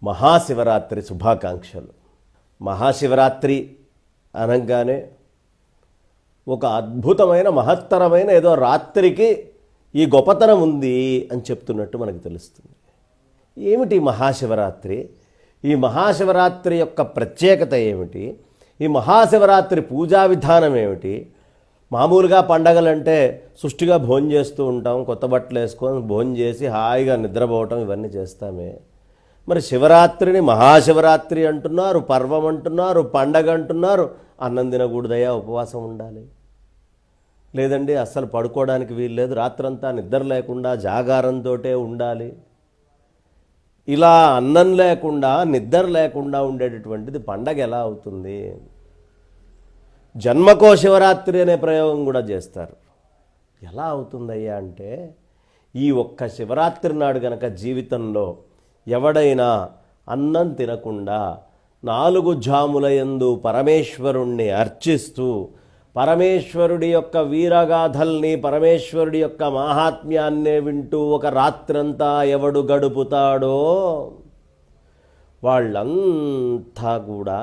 మహాశివరాత్రి శుభాకాంక్షలు. మహాశివరాత్రి అనగానే ఒక అద్భుతమైన మహత్తరమైన ఏదో రాత్రికి ఈ గొప్పతనం ఉంది అని చెప్తున్నట్టు మనకు తెలుస్తుంది. ఏమిటి మహాశివరాత్రి? ఈ మహాశివరాత్రి యొక్క ప్రత్యేకత ఏమిటి? ఈ మహాశివరాత్రి పూజా విధానం ఏమిటి? మామూలుగా పండగలంటే సుష్టిగా భోజనం చేస్తూ ఉంటాం, కొత్త బట్టలు వేసుకొని భోజనం చేసి హాయిగా నిద్రపోవటం ఇవన్నీ చేస్తామే. మరి శివరాత్రిని మహాశివరాత్రి అంటున్నారు, పర్వం అంటున్నారు, పండగ అంటున్నారు. అన్నం తినకూడదయ్యా, ఉపవాసం ఉండాలి. లేదండి అస్సలు పడుకోవడానికి వీలు లేదు, రాత్రంతా నిద్ర లేకుండా జాగారంతో ఉండాలి. ఇలా అన్నం లేకుండా నిద్ర లేకుండా ఉండేటటువంటిది పండగ ఎలా అవుతుంది? జన్మకో శివరాత్రి అనే ప్రయోగం కూడా చేస్తారు. ఎలా అవుతుందయ్యా అంటే, ఈ ఒక్క శివరాత్రి నాడు గనక జీవితంలో ఎవడైనా అన్నం తినకుండా 4 జాముల యందు పరమేశ్వరుణ్ణి అర్చిస్తూ పరమేశ్వరుడి యొక్క వీరగాథల్ని, పరమేశ్వరుడి యొక్క మాహాత్మ్యాన్నే వింటూ ఒక రాత్రంతా ఎవడు గడుపుతాడో వాళ్ళంతా కూడా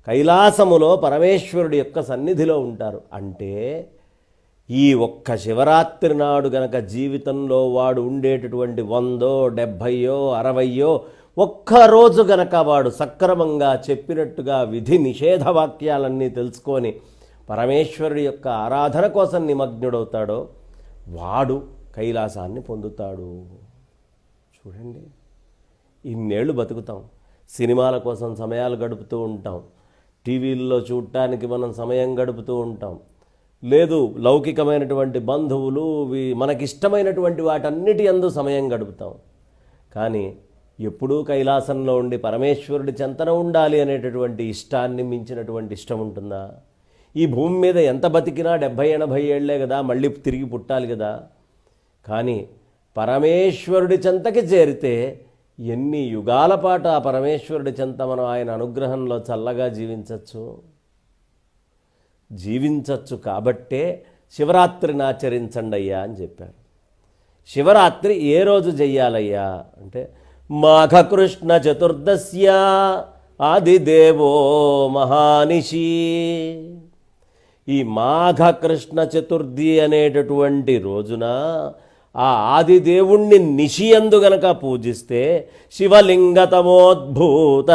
కైలాసములో పరమేశ్వరుడి యొక్క సన్నిధిలో ఉంటారు. అంటే ఈ ఒక్క శివరాత్రి నాడు గనక జీవితంలో వాడు ఉండేటటువంటి 100, 70, 60 ఒక్కరోజు గనక వాడు సక్రమంగా చెప్పినట్టుగా విధి నిషేధ వాక్యాలన్నీ తెలుసుకొని పరమేశ్వరుడి యొక్క ఆరాధన కోసం నిమగ్నుడవుతాడో వాడు కైలాసాన్ని పొందుతాడు. చూడండి, ఇన్నేళ్ళు బతుకుతాం, సినిమాల కోసం సమయాలు గడుపుతూ ఉంటాం, టీవీల్లో చూడటానికి మనం సమయం గడుపుతూ ఉంటాం, లేదు లౌకికమైనటువంటి బంధువులు మనకిష్టమైనటువంటి వాటన్నిటి యందు సమయం గడుపుతాం. కానీ ఎప్పుడూ కైలాసంలో ఉండి పరమేశ్వరుడి చెంతన ఉండాలి అనేటటువంటి ఇష్టాన్ని మించినటువంటి ఇష్టం ఉంటుందా? ఈ భూమి మీద ఎంత బతికినా 70-80 ఏళ్లే కదా, మళ్ళీ తిరిగి పుట్టాలి కదా. కానీ పరమేశ్వరుడి చెంతకి చేరితే ఎన్ని యుగాల పాటు ఆ పరమేశ్వరుడి చెంత మనం ఆయన అనుగ్రహంలో చల్లగా జీవించచ్చు. కాబట్టే శివరాత్రిని ఆచరించండి అయ్యా అని చెప్పారు. శివరాత్రి ఏ రోజు చెయ్యాలయ్యా అంటే, మాఘకృష్ణ చతుర్దశ్య ఆదిదేవో మహానిషి. ఈ మాఘకృష్ణ చతుర్థి అనేటటువంటి రోజున ఆ ఆదిదేవుణ్ణి నిశియందు గనక పూజిస్తే శివలింగతమోద్భూత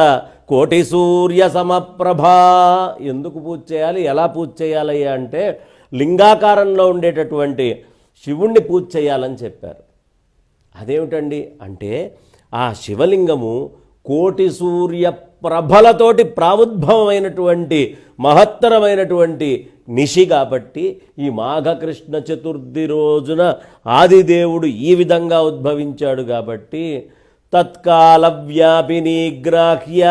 కోటి సూర్య సమప్రభ. ఎందుకు పూజ చేయాలి, ఎలా పూజ చేయాలయ్యా అంటే, లింగాకారంలో ఉండేటటువంటి శివుణ్ణి పూజ చేయాలని చెప్పారు. అదేమిటండి అంటే, ఆ శివలింగము కోటి సూర్య ప్రభలతోటి ప్రావుద్భవమైనటువంటి మహత్తరమైనటువంటి నిశి కాబట్టి ఈ మాఘకృష్ణ చతుర్థి రోజున ఆదిదేవుడు ఈ విధంగా ఉద్భవించాడు కాబట్టి తత్కాల వ్యాపిని గ్రాహ్య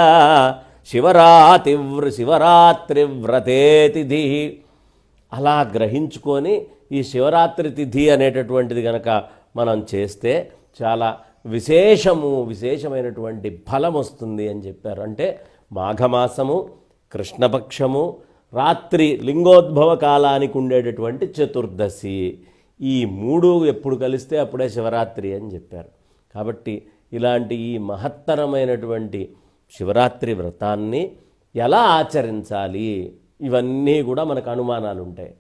శివరాత్రి వ్రతే తిథి. అలా గ్రహించుకొని ఈ శివరాత్రి తిథి అనేటటువంటిది కనుక మనం చేస్తే చాలా విశేషమైనటువంటి ఫలం వస్తుంది అని చెప్పారు. అంటే మాఘమాసము, కృష్ణపక్షము, రాత్రి లింగోద్భవ కాలానికి ఉండేటటువంటి చతుర్దశి, ఈ 3 ఎప్పుడు కలిస్తే అప్పుడే శివరాత్రి అని చెప్పారు. కాబట్టి ఇలాంటి ఈ మహత్తరమైనటువంటి శివరాత్రి వ్రతాన్ని ఎలా ఆచరించాలి, ఇవన్నీ కూడా మనకు అనుమానాలు ఉంటాయి.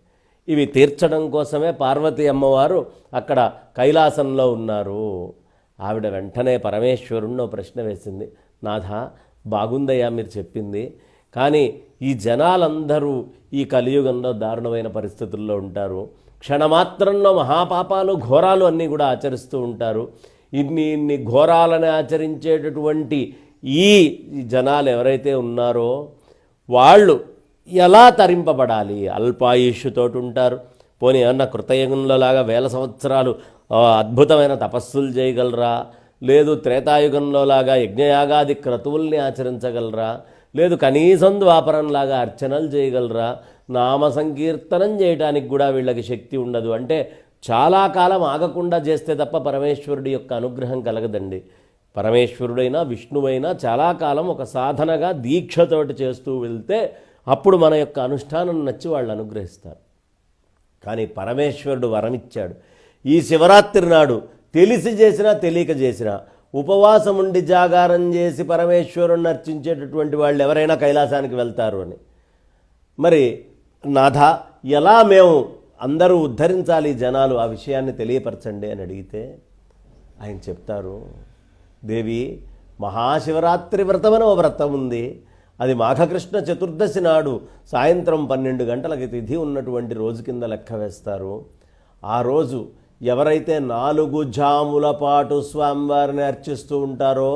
ఇవి తీర్చడం కోసమే పార్వతీ అమ్మవారు అక్కడ కైలాసంలో ఉన్నారు. ఆవిడ వెంటనే పరమేశ్వరుణ్ణి ప్రశ్న వేసింది, నాథ బాగుందయ్యా మీరు చెప్పింది, కానీ ఈ జనాలందరూ ఈ కలియుగంలో దారుణమైన పరిస్థితుల్లో ఉంటారు, క్షణమాత్రంలో మహాపాపాలు ఘోరాలు అన్నీ కూడా ఆచరిస్తూ ఉంటారు. ఇన్ని ఘోరాలను ఆచరించేటటువంటి ఈ జనాలు ఎవరైతే ఉన్నారో వాళ్ళు ఎలా తరింపబడాలి? అల్పాయుష్యుతోటి ఉంటారు, పోనీ ఏమన్నా కృతయుగంలో లాగా 1000 సంవత్సరాలు అద్భుతమైన తపస్సులు చేయగలరా? లేదు త్రేతాయుగంలో లాగా యజ్ఞయాగాది క్రతువుల్ని ఆచరించగలరా? లేదు కనీసం ద్వాపరంలాగా అర్చనలు చేయగలరా? నామ సంకీర్తనం చేయడానికి కూడా వీళ్ళకి శక్తి ఉండదు. అంటే చాలా కాలం ఆగకుండా చేస్తే తప్ప పరమేశ్వరుడి యొక్క అనుగ్రహం కలగదండి. పరమేశ్వరుడైనా విష్ణువైనా చాలా కాలం ఒక సాధనగా దీక్షతోటి చేస్తూ వెళ్తే అప్పుడు మన యొక్క అనుష్ఠానం నచ్చి వాళ్ళు అనుగ్రహిస్తారు. కానీ పరమేశ్వరుడు వరమిచ్చాడు. ఈ శివరాత్రి నాడు తెలిసి చేసినా తెలియక చేసినా ఉపవాసం ఉండి జాగారం చేసి పరమేశ్వరుణ్ణి అర్చించేటటువంటి వాళ్ళు ఎవరైనా కైలాసానికి వెళ్తారు అని. మరి నాథ, ఎలా మేము అందరూ ఉద్ధరించాలి జనాలు, ఆ విషయాన్ని తెలియపరచండి అని అడిగితే ఆయన చెప్తారు, దేవి, మహాశివరాత్రి వ్రతమని ఓ వ్రతం ఉంది. అది మాఘకృష్ణ చతుర్దశి నాడు సాయంత్రం 12 గంటలకి తిథి ఉన్నటువంటి రోజు కింద లెక్క వేస్తారు. ఆ రోజు ఎవరైతే 4 జాముల పాటు స్వామివారిని అర్చిస్తూ ఉంటారో,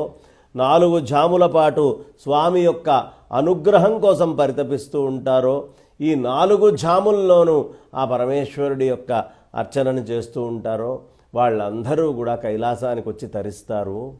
4 జాముల పాటు స్వామి యొక్క అనుగ్రహం కోసం పరితపిస్తూ ఉంటారో, ఈ 4 జాముల్లోనూ ఆ పరమేశ్వరుడి యొక్క అర్చనను చేస్తూ ఉంటారో వాళ్ళందరూ కూడా కైలాసానికి వచ్చి తరిస్తారు.